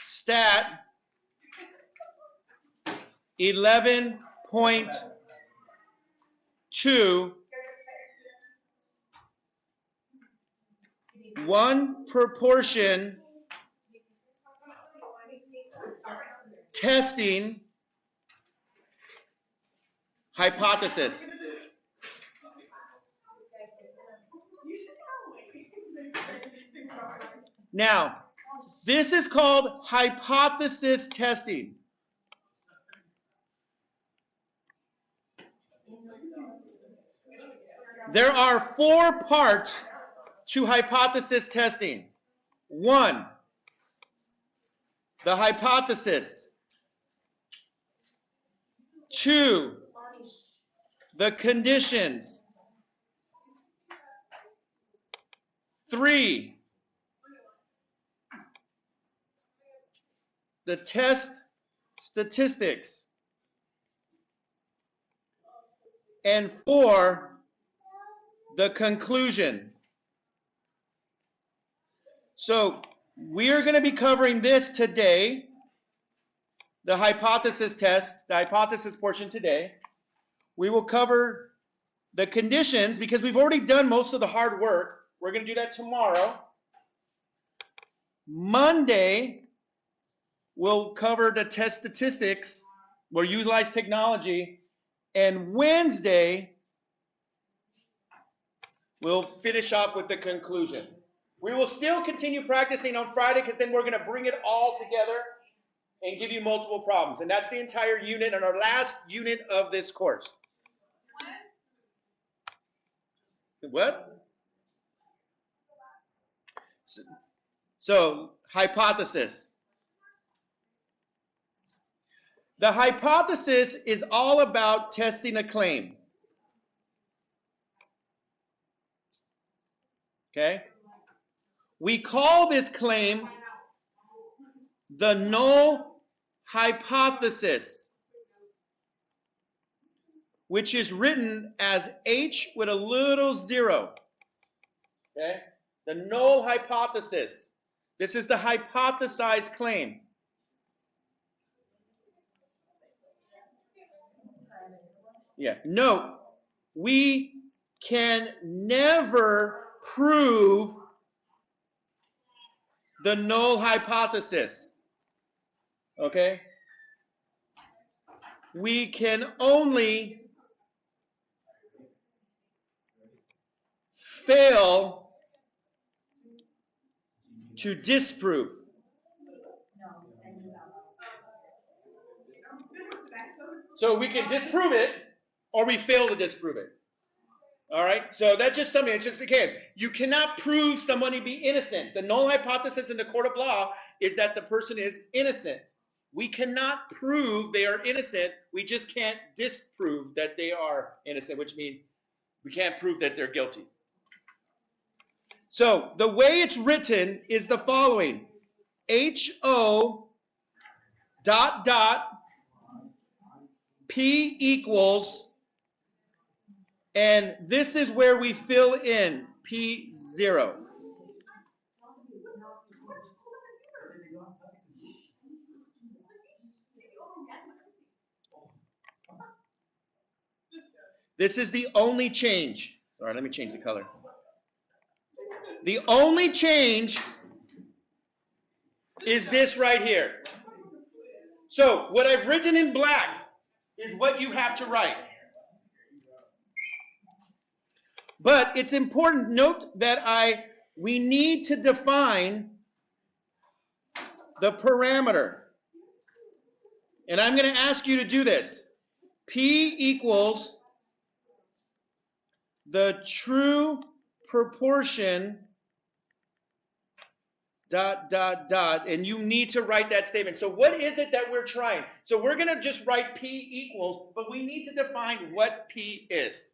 Stat 11.2 one proportion testing hypothesis. Now, this is called hypothesis testing. There are 4 parts to hypothesis testing. 1, the hypothesis. 2, the conditions. 3, the test statistics. And 4, the conclusion. So we are going to be covering this today, the hypothesis test, the hypothesis portion today. We will cover the conditions because we've already done most of the hard work. We're going to do that tomorrow. Monday, we'll cover the test statistics. We'll utilize technology. And Wednesday, we'll finish off with the conclusion. We will still continue practicing on Friday because then we're going to bring it all together and give you multiple problems. And that's the entire unit and our last unit of this course. What? So hypothesis. The hypothesis is all about testing a claim. Okay? We call this claim the null hypothesis, which is written as H with a little 0. Okay? The null hypothesis. This is the hypothesized claim. Yeah. Note, we can never prove the null hypothesis. Okay? We can only fail to disprove. So we can disprove it, or we fail to disprove it. All right? So that's just something. It's just, again, you cannot prove somebody to be innocent. The null hypothesis in the court of law is that the person is innocent. We cannot prove they are innocent. We just can't disprove that they are innocent, which means we can't prove that they're guilty. So the way it's written is the following. HO ... P equals, and this is where we fill in P0. This is the only change. All right, let me change the color. The only change is this right here. So what I've written in black is what you have to write. But it's important, note that we need to define the parameter. And I'm going to ask you to do this. P equals the true proportion ... and you need to write that statement. So what is it that we're trying? So we're going to just write P equals, but we need to define what P is.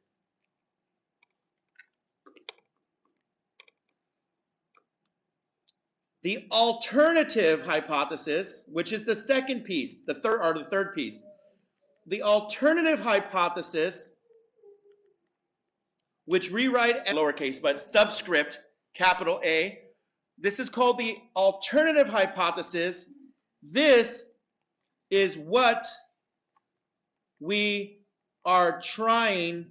The alternative hypothesis, which is the second piece, the third piece. The alternative hypothesis, which rewrite lowercase, but subscript, capital A, This is called the alternative hypothesis. This is what we are trying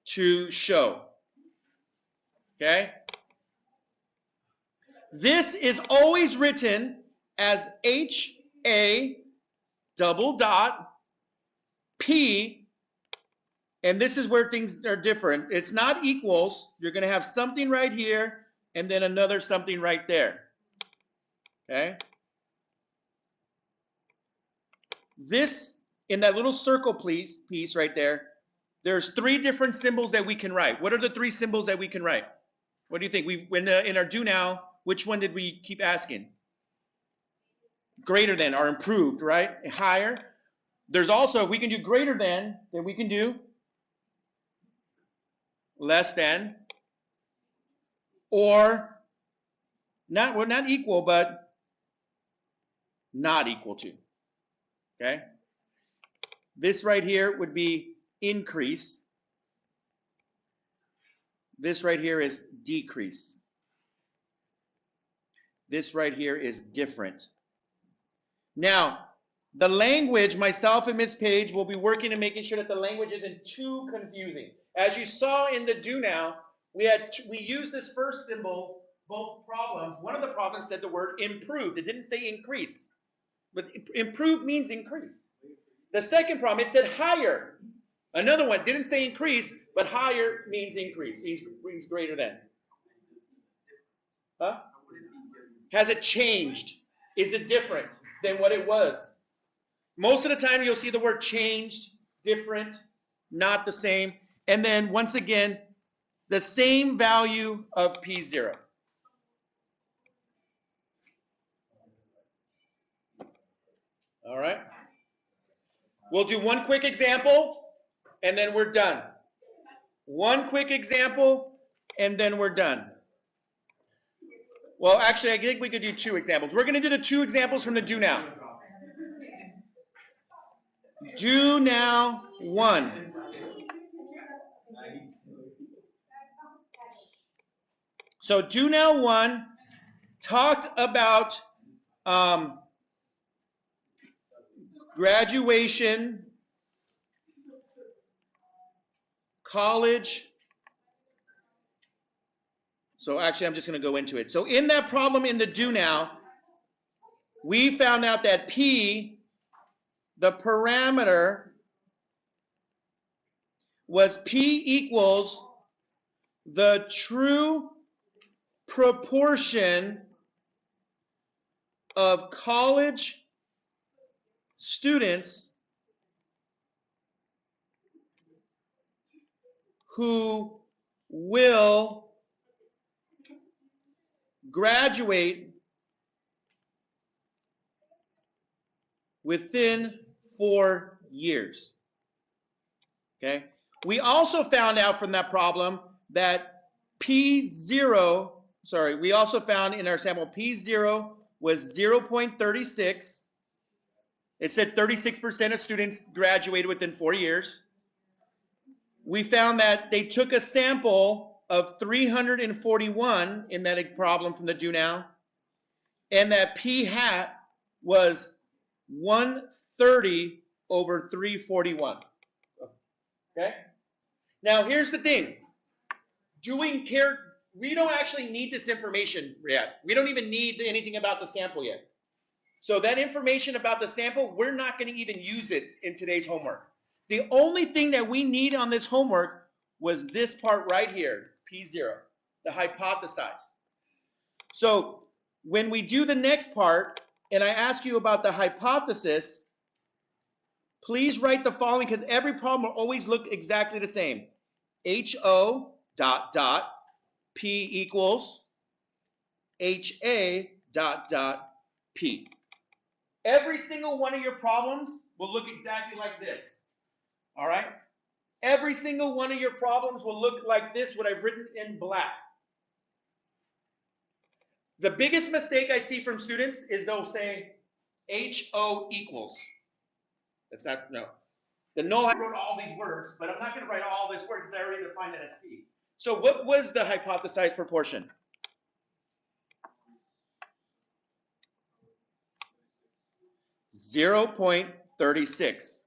to show. Okay? This is always written as HA double dot P, and this is where things are different. It's not equals. You're going to have something right here and then another something right there. Okay? This, in that little circle piece right there, there's 3 different symbols that we can write. What are the 3 symbols that we can write? What do you think? In our do now, which one did we keep asking? Greater than or improved, right? Higher. There's also, if we can do greater than, then we can do less than, or not, well, not equal, but not equal to. Okay? This right here would be increase. This right here is decrease. This right here is different. Now, the language, myself and Ms. Page will be working and making sure that the language isn't too confusing. As you saw in the do now, we used this first symbol, both problems. One of the problems said the word improved. It didn't say increase. But improved means increase. The second problem, it said higher. Another one didn't say increase, but higher means increase, means greater than. Huh? Has it changed? Is it different than what it was? Most of the time you'll see the word changed, different, not the same. And then once again, the same value of P0. All right. We'll do one quick example, and then we're done. One quick example, and then we're done. Well, actually, I think we could do 2 examples. We're going to do the 2 examples from the do now. Do now 1. So do now 1 talked about graduation, college. So actually, I'm just going to go into it. So in that problem in the do now, we found out that P, the parameter, was P equals the true proportion of college students who will graduate within 4 years. Okay? We also found out from that problem that P0, we also found in our sample P0 was 0.36. It said 36% of students graduated within 4 years. We found that they took a sample of 341 in that problem from the do now, and that P hat was 130 over 341. Okay? Now here's the thing. We don't actually need this information yet. We don't even need anything about the sample yet. So that information about the sample, we're not going to even use it in today's homework. The only thing that we need on this homework was this part right here, P0, the hypothesize. So when we do the next part, and I ask you about the hypothesis, please write the following, because every problem will always look exactly the same. HO dot dot P equals HA dot dot P. Every single one of your problems will look exactly like this. All right? Every single one of your problems will look like this, what I've written in black. The biggest mistake I see from students is they'll say HO equals. That's not, no. The null, I wrote all these words, but I'm not going to write all this word because I already defined it as P. So what was the hypothesized proportion? 0.36.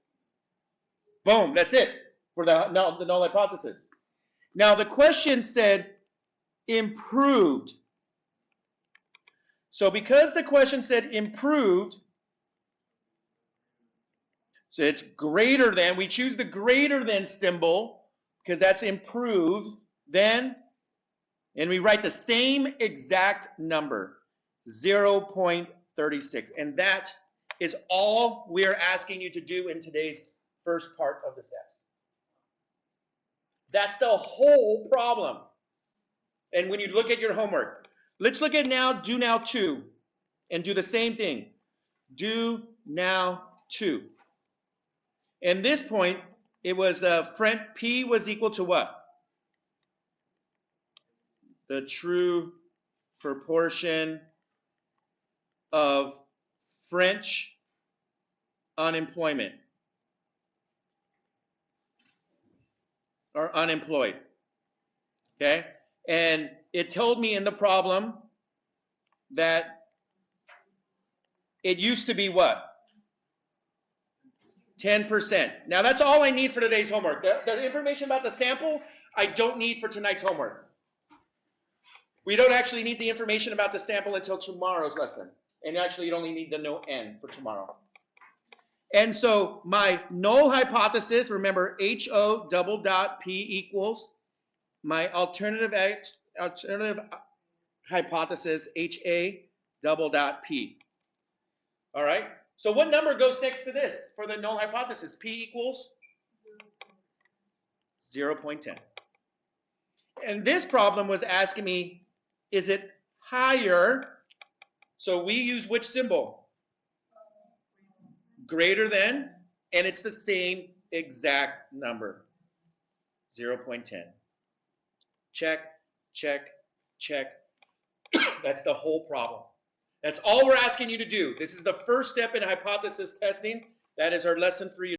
Boom, that's it for the null hypothesis. Now the question said improved. So because the question said improved, so it's greater than, we choose the greater than symbol because that's improved, then, and we write the same exact number, 0.36. And that is all we're asking you to do in today's first part of the steps. That's the whole problem. And when you look at your homework, let's look at now, do now 2, and do the same thing. Do now 2. And this point, it was P was equal to what? The true proportion of French unemployment or unemployed. Okay? And it told me in the problem that it used to be what? 10%. Now that's all I need for today's homework. The information about the sample, I don't need for tonight's homework. We don't actually need the information about the sample until tomorrow's lesson. And actually you'd only need to know N for tomorrow. And so my null hypothesis, remember HO double dot P equals my alternative hypothesis HA double dot P. All right? So what number goes next to this for the null hypothesis? P equals 0.10. And this problem was asking me, is it higher? So we use which symbol? Greater than, and it's the same exact number, 0.10. Check, check, check. That's the whole problem. That's all we're asking you to do. This is the first step in hypothesis testing. That is our lesson for you.